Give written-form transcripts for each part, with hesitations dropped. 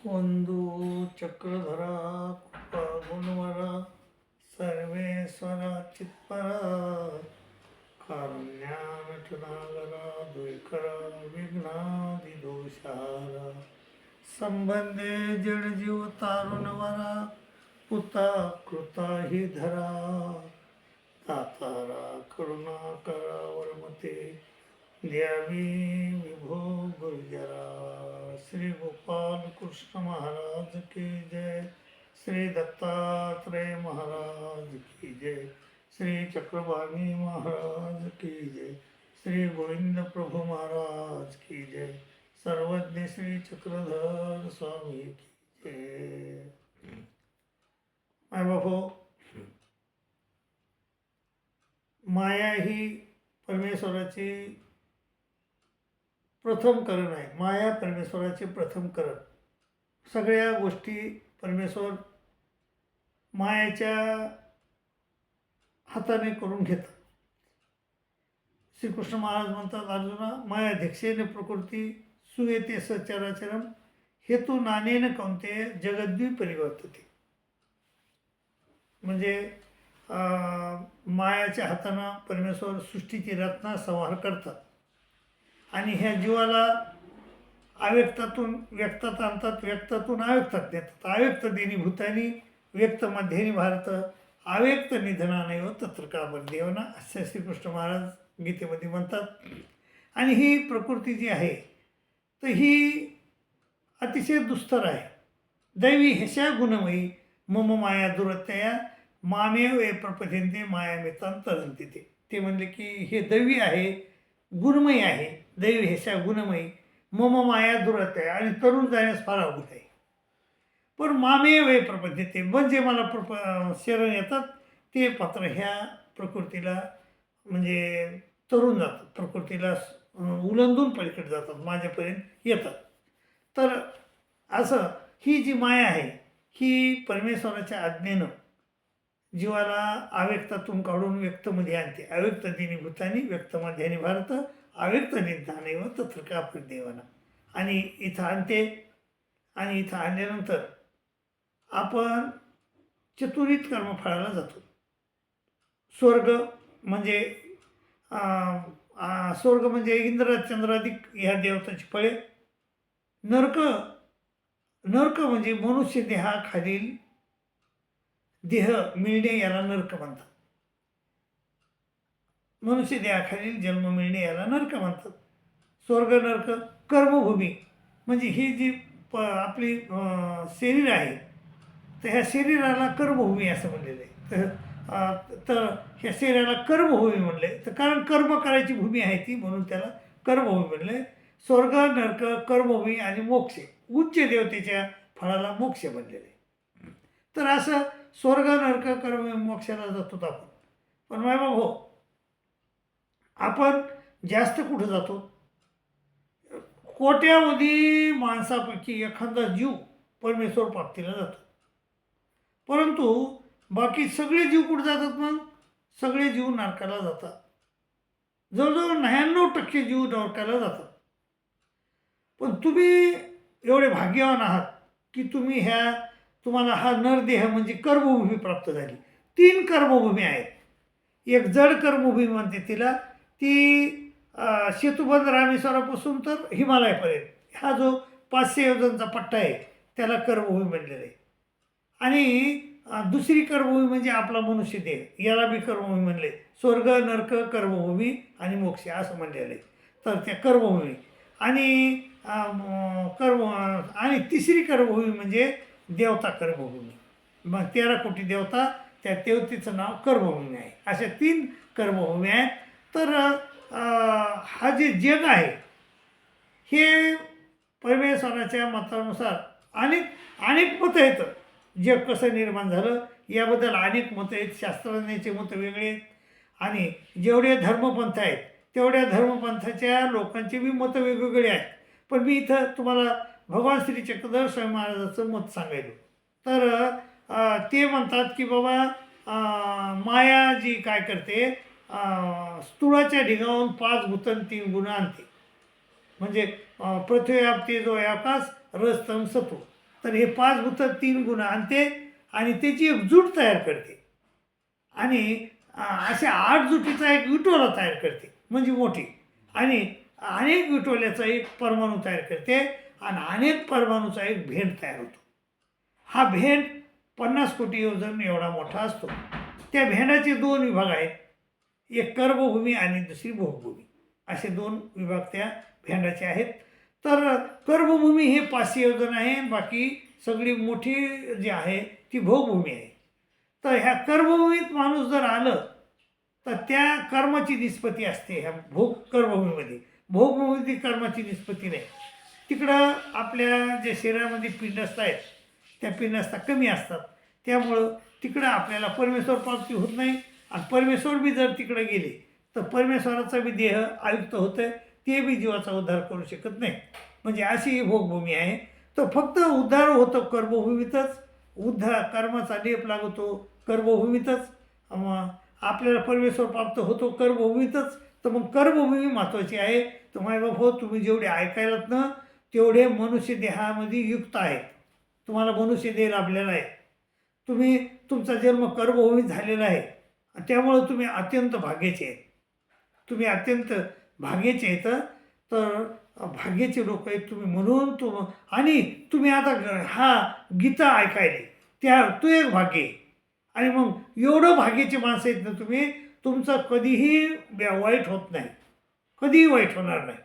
वंदू चक्रधरा कृपा गुणवरा सर्वेश्वरा चित्परा कारुण्यानटनागरा द्वैकरा विघ्नादिदोषहारा संबंधे जडजीव तारुणवरा पुता कृता हि धरा दातारा करुणा करा वरमते द्यावी विभो गुर्जरा। श्री गोपाल कृष्ण महाराज की जय। श्री दत्तात्रेय महाराज की जय। श्री चक्रपाणी महाराज की जय। श्री गोविंद प्रभु महाराज की जय। सर्वज्ञ श्री चक्रधर स्वामी की जय। माय बापो, माया ही परमेश्वराची प्रथम करण आहे। माया परमेश्वराचे प्रथम करण। सगळ्या गोष्टी परमेश्वर मायाच्या हाताने करून घेतात। श्रीकृष्ण महाराज म्हणतात, अर्जुना मायाध्यक्षेन प्रकृती सुयेते सचराचरम हेतू नानेन कौंतेय जगद्वी परिवर्तते। म्हणजे मायाच्या हाताने परमेश्वर सृष्टीची रचना संहार करतात आणि ह्या जीवाला अव्यक्तातून व्यक्तात आणतात, व्यक्तातून अव्यक्तात नेतात। अव्यक्त देनी भूतानी व्यक्त मध्येनी भारत अव्यक्त निधनानैव तत्र काबर देवना असे श्रीकृष्ण महाराज गीतेमध्ये म्हणतात। आणि ही प्रकृती जी आहे तर ही अतिशय दुस्तर आहे। दैवी हेशा गुणमयी मम माया दुरत्यया मामेव ए प्रपद्यन्ते मायामितांतरन्ति ते म्हणले की हे दैवी आहे, गुणमयी आहे। दैवी हेशा गुणमयी मम माया दुरत्यया आणि तरुण जाण्यास फार अवघड आहे। पण मामेव ए प्रपद्यते म्हणजे मला शरण येतात ते पात्र ह्या प्रकृतीला म्हणजे तरुण जातात, प्रकृतीला उलंदून पलीकडे जातात, माझ्यापर्यंत येतात। तर असं ही जी माया आहे ही परमेश्वराच्या आज्ञेनं जीवाला अव्यक्तातून काढून व्यक्तमध्ये आणते। अव्यक्त दिनी भूतानी व्यक्तमध्यानी भारत अव्यक्त निधानैव तत्र कापर देवाना आणि इथं आणते। आणि इथं आणल्यानंतर आपण चतुर्विध कर्मफळाला जातो। स्वर्ग म्हणजे इंद्र चंद्रादिक ह्या देवताची फळे। नरक म्हणजे मनुष्य देहाखालील देह मिळणे याला नरक म्हणतात। मनुष्य देहाखालील जन्म मिळणे याला नरक म्हणतात। स्वर्ग नरक कर्मभूमी म्हणजे ही जी आपली शरीर आहे तर ह्या शरीराला कर्मभूमी असं म्हणलेलं आहे। तर ह्या शरीराला कर्मभूमी म्हणले तर कारण कर्म करायची भूमी आहे ती, म्हणून त्याला कर्मभूमी म्हणले। स्वर्ग नरक कर्मभूमी आणि मोक्ष उच्च देवतेच्या फळाला मोक्ष म्हणलेले। तर असं स्वर्ग नरक कर्म मोक्षाला जातो आपण। पण माय बाबा हो, आपण जास्त कुठं जातो? कोट्यावधी माणसापैकी एखादा जीव परमेश्वर प्राप्तीला जातो, परंतु बाकी सगळे जीव कुठं जातात? मग सगळे जीव नरकाला जातात। जवळजवळ 99% जीव नरकाला जातात। पण तुम्ही एवढे भाग्यवान आहात की तुम्हाला हा नरदेह म्हणजे कर्मभूमी प्राप्त झाली। 3 कर्मभूमी आहेत। एक जड कर्मभूमी म्हणते तिला, ती सेतुबंध रामेश्वरापासून तर हिमालयापर्यंत हा जो 500 योजनाचा पट्टा आहे त्याला कर्मभूमी म्हणलेलं आहे। आणि दुसरी कर्मभूमी म्हणजे आपला मनुष्य देह, याला बी कर्मभूमी म्हणले। स्वर्ग नरक कर्मभूमी आणि मोक्ष असं म्हणलेलं आहे। तर त्या कर्मभूमी आणि आणि तिसरी कर्मभूमी म्हणजे देवता कर्मभूमी। मग 13 कोटी देवता, त्या देवतेचं नाव कर्मभूमी आहे। अशा 3 कर्मभूमी आहेत। तर हा जे जग आहे हे परमेश्वराच्या मतानुसार अनेक मतं आहेत। जग कसं निर्माण झालं याबद्दल अनेक मतं आहेत। शास्त्रज्ञांचे मतं वेगळे आहेत आणि जेवढे धर्मपंथ आहेत तेवढ्या धर्मपंथाच्या लोकांचे बी मतं वेगवेगळे आहेत। पण मी इथं तुम्हाला भगवान श्री चक्रधर स्वामी महाराजाचं मत सांगायलो। तर ते म्हणतात की बाबा माया जी काय करते, स्थूळाच्या ढिगावरून 5 भूतन 3 गुण आणते। म्हणजे पृथ्वी आप तेजो आकाश रस तम सत्व तर हे 5 भूतं 3 गुण आणते आणि त्याची एक जूट तयार करते आणि अशा 8 जुटीचा एक विटोला तयार करते म्हणजे मोठी आणि अनेक विटोल्याचा एक परमाणू तयार करते आणि अनेक परमाणूचा एक भेंड तयार होतो. हा भेंड 50 कोटी योजन एवढा मोठा असतो. त्या भेंडाचे 2 विभाग आहेत, एक कर्मभूमी आणि दुसरी भोगभूमी, असे 2 विभाग त्या भेंडाचे आहेत. तर कर्मभूमी हे 500 योजन आहे, बाकी सगळी मोठी जी आहे ती भोगभूमी आहे. तर ह्या कर्मभूमीत माणूस जर आलं तर त्या कर्माची निष्पत्ती असते ह्या कर्मभूमीमध्ये. भोगभूमीमध्ये कर्माची निष्पत्ती नाही. तिकडं आपल्या जे शरीरामध्ये पिंडस्थ आहेत त्या पिंडस्था कमी असतात, त्यामुळं तिकडं आपल्याला परमेश्वर प्राप्ती होत नाही. आणि परमेश्वर बी जर तिकडे गेले तर परमेश्वराचा बी देह आयुक्त होतं, ते बी जीवाचा उद्धार करू शकत नाही. म्हणजे अशी ही भोगभूमी आहे. तर फक्त उद्धार होतो कर्मभूमीतच, उद्धार कर्माचा लेप लागतो कर्मभूमीतच, आपल्याला परमेश्वर प्राप्त होतो कर्मभूमीतच. तर मग कर्मभूमी महत्त्वाची आहे. तर मायबाप हो, तुम्ही जेवढे ऐकायलात ना तेवढे मनुष्य देहामध्ये युक्त आहेत. तुम्हाला मनुष्य देह लाभलेला आहे. तुमचा जन्म कर्मभूमीत झालेला आहे, त्यामुळं तुम्ही अत्यंत भाग्याचे आहेत. तुम्ही अत्यंत भाग्याचे आहेत. तर भाग्याचे लोक आहेत तुम्ही, म्हणून आणि तुम्ही आता हा गीता ऐकायले तो एक भाग्य आहे. आणि मग एवढं भाग्याची माणसं आहेत ना तुम्ही, तुमचं कधीही वाईट होत नाही, कधीही वाईट होणार नाही.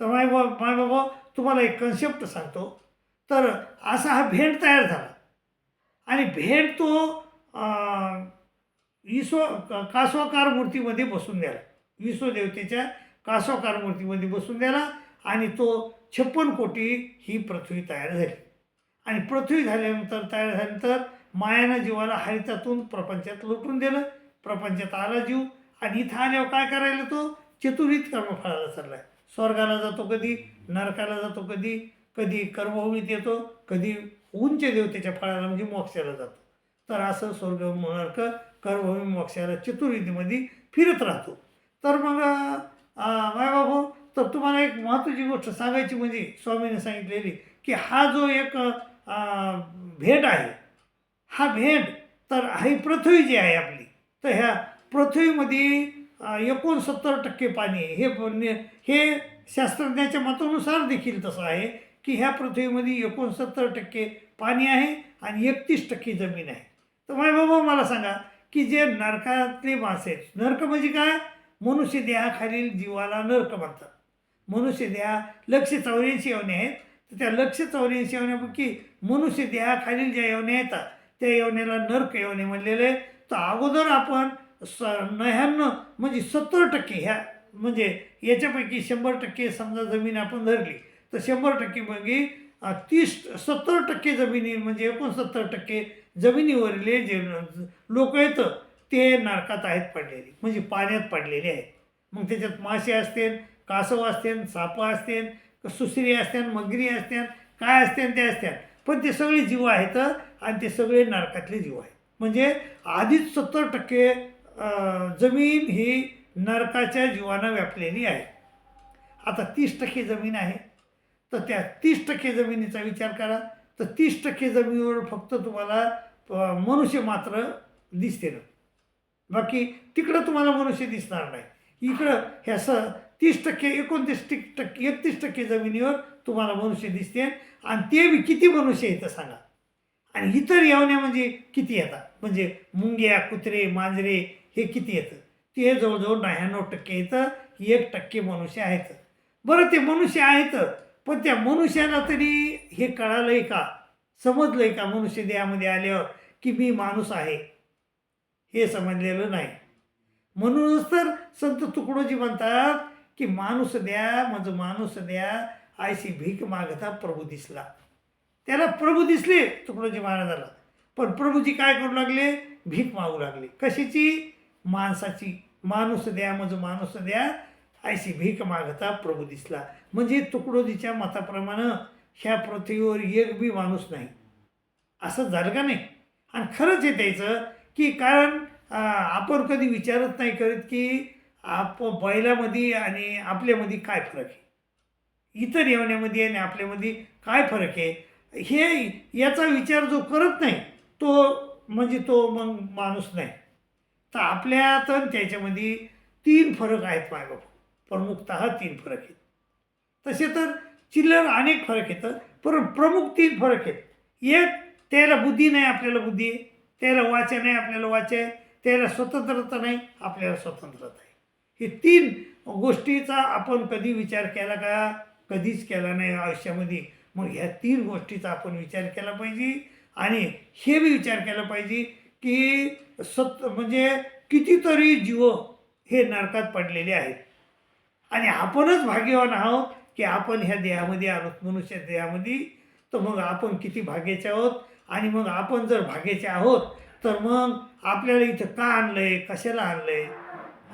तर मायबाबा तुम्हाला एक कन्सेप्ट सांगतो. तर असा हा भेंड तयार झाला आणि भेंड तो कासवाकार मूर्तीमध्ये बसून द्याला, विश्वदेवतेच्या कासवाकार मूर्तीमध्ये बसून द्याला आणि तो 56 कोटी ही पृथ्वी तयार झाली. आणि पृथ्वी तयार झाल्यानंतर मायानं जीवाला हरितातून प्रपंचात लुटून दिलं. प्रपंचात आला जीव आणि इथं आल्यावर काय करायला तो चतुर्विध कर्मफळाला चाललाय. स्वर्गाला जातो कधी, नरकाला जातो कधी, कधी कर्मभूमीत येतो, कधी उंच देवतेच्या फळाला म्हणजे मोक्षाला जातो. तर असं स्वर्ग नरक कर्मभूमी मोक्षाला चतुर्विधीमध्ये फिरत राहतो. तर मग मायबाबू, तर तुम्हाला एक महत्त्वाची गोष्ट सांगायची म्हणजे स्वामीने सांगितलेली की हा जो एक भेंड आहे, हा भेंड तर ही पृथ्वी जी आहे आपली, तर ह्या पृथ्वीमध्ये 69% पाणी आहे. हे शास्त्रज्ञाच्या मतानुसार देखील तसं आहे की ह्या पृथ्वीमध्ये 69% पाणी आहे आणि 31% जमीन आहे. तर बाबा मला सांगा की जे नरकातले माणसं आहेत, नरक म्हणजे काय, मनुष्य देहाखालील जीवाला नरक म्हणतात. मनुष्य देहा 184 योनी आहेत. तर त्या 184 योन्यापैकी मनुष्य देहाखालील ज्या योन्या येतात त्या योनीला नरक योनी म्हणलेलं आहे. तर अगोदर आपण 99 म्हणजे 70% ह्या म्हणजे याच्यापैकी 100% समजा जमीन आपण धरली तर 100% म्हणजे 70% जमिनी म्हणजे 69% जमिनीवरले जे लोक आहेत ते नरकात आहेत पडलेले, म्हणजे पाण्यात पडलेले आहेत. मग त्याच्यात मासे असतील, कासव असतील, सापं असतील, सुसरी असतील, मगरी असतील, काय असतील ते असतील, पण ते सगळे जीव आहेत आणि ते सगळे नरकातले जीव आहेत. म्हणजे आधीच 70% जमीन ही नरकाच्या जीवानं व्यापलेली आहे. आता 30% जमीन आहे. तर त्या 30% जमिनीचा विचार करा. तर 30% जमिनीवर फक्त तुम्हाला मनुष्य मात्र दिसते ना, बाकी तिकडं तुम्हाला मनुष्य दिसणार नाही. इकडं ह्या 30%, 29%, 31% जमिनीवर तुम्हाला मनुष्य दिसते. आणि ते बी किती मनुष्य येतं सांगा. आणि इतर येवण्या म्हणजे किती येतात, म्हणजे मुंग्या, कुत्रे, मांजरे हे किती येतं, ते जवळजवळ 99% येतं. 1% मनुष्य आहेत. बरं, ते मनुष्य आहेत, पण त्या मनुष्याला तरी हे कळालंय का, समजलंय का मनुष्य देहामध्ये आल्यावर की मी माणूस आहे, हे समजलेलं नाही. म्हणूनच तर संत तुकडोजी म्हणतात की माणूस द्या म्हणजे माणूस द्या, आयशी भीक मागता प्रभू दिसला. त्याला प्रभू दिसले तुकडोजी महाराजाला, पण प्रभूजी काय करू लागले, भीक मागू लागले. कशाची, माणसाची. माणूस द्या म्हणजे माणूस द्या, ऐशी भीक मागता प्रभू दिसला. म्हणजे तुकडोजीच्या मताप्रमाणे ह्या पृथ्वीवर एक बी माणूस नाही, असं झालं का नाही. आणि खरंच आहे त्याचं की कारण आपण कधी विचारत नाही करत की बैलामध्ये आणि आपल्यामध्ये काय फरक आहे, इतर येवण्यामध्ये आणि आपल्यामध्ये काय फरक आहे. हे याचा विचार जो करत नाही तो म्हणजे तो मग माणूस नाही. तर आपल्यात आणि त्याच्यामध्ये 3 फरक आहेत मायबाप. प्रमुखतः 3 फरक आहेत. तसे तर चिल्लर अनेक फरक आहेत, पण प्रमुख 3 फरक आहेत. एक, त्याला बुद्धी नाही, आपल्याला बुद्धी आहे. त्याला वाचा नाही, आपल्याला वाचा आहे. त्याला स्वतंत्रता नाही, आपल्याला स्वतंत्रता आहे. हे 3 गोष्टीचा आपण कधी विचार केला का? कधीच केला नाही आयुष्यामध्ये. मग ह्या 3 गोष्टीचा आपण विचार केला पाहिजे आणि हे बी विचार केला पाहिजे की म्हणजे कितीतरी जीव हे नरकात पडलेले आहेत आणि आपणच भाग्यवान आहोत की आपण ह्या देहामध्ये आलो, मनुष्य देहामध्ये. तर मग आपण किती भाग्याचे आहोत. आणि मग आपण जर भाग्याचे आहोत तर मग आपल्याला इथं का आणलंय, कशाला आणलंय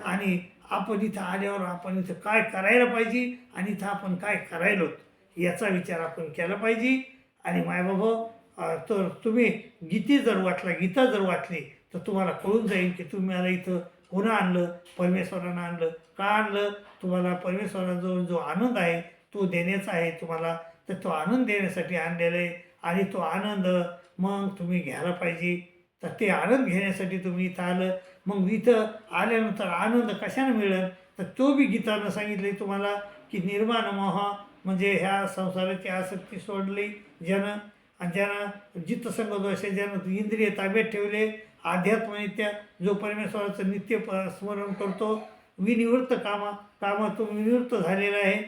आणि आपण इथं आल्यावर आपण इथं काय करायला पाहिजे आणि इथं आपण काय करायलो याचा विचार आपण केला पाहिजे. आणि मायबाबा तर तुम्ही गीता जर वाचली तर तुम्हाला कळून जाईल की तुम्हाला इथं कोणा आणलं, परमेश्वरानं आणलं. का आणलं? तुम्हाला परमेश्वराजवळ जो आनंद आहे तो देण्याचा आहे तुम्हाला. तर तो आनंद देण्यासाठी आणलेला आहे आणि तो आनंद मग तुम्ही घ्यायला पाहिजे. तर ते आनंद घेण्यासाठी तुम्ही इथं आलं. मग इथं आल्यानंतर आनंद कशाने मिळेल? तर तो बी गीतानं सांगितले तुम्हाला की निर्माण मोह म्हणजे ह्या संसाराची आसक्ती सोडली ज्यानं, आणि ज्यानं जित्तसंग दोष ज्यानं इंद्रिय ताब्यात ठेवले, आध्यात्मनित्य जो परमेश्वराचं नित्य स्मरण करतो, विनिवृत्त कामातून विनिवृत्त झालेला आहे.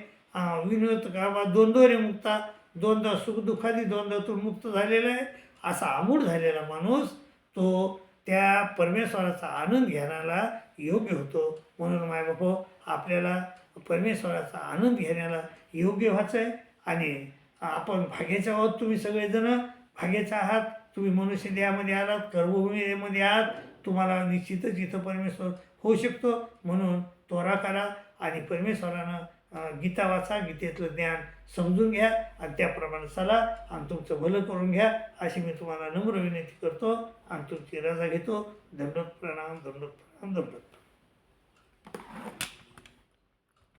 विनिवृत्त कामात द्वंद्वरे मुक्ता, द्वंद्व सुखदुःखादी द्वंद्वातून मुक्त झालेला आहे. असा आमूढ झालेला माणूस तो त्या परमेश्वराचा आनंद घेण्याला योग्य होतो. म्हणून मायबाप आपल्याला परमेश्वराचा आनंद घेण्याला योग्य व्हायचं आहे. आणि आपण भाग्याचे आहोत. तुम्ही सगळेजण भाग्याचे आहात. तुम्ही मनुष्य देहामध्ये आलात, कर्मभूमीमध्ये आहात. तुम्हाला निश्चितच इथं परमेश्वर होऊ शकतो. म्हणून त्वरा करा आणि परमेश्वरानं गीता वाचा, गीतेतलं ज्ञान समजून घ्या आणि त्याप्रमाणे चला आणि तुमचं भलं करून घ्या अशी मी तुम्हाला नम्र विनंती करतो आणि तुमची रजा घेतो. दंडवत प्रणाम, दंडवत प्रणाम, दंडवत.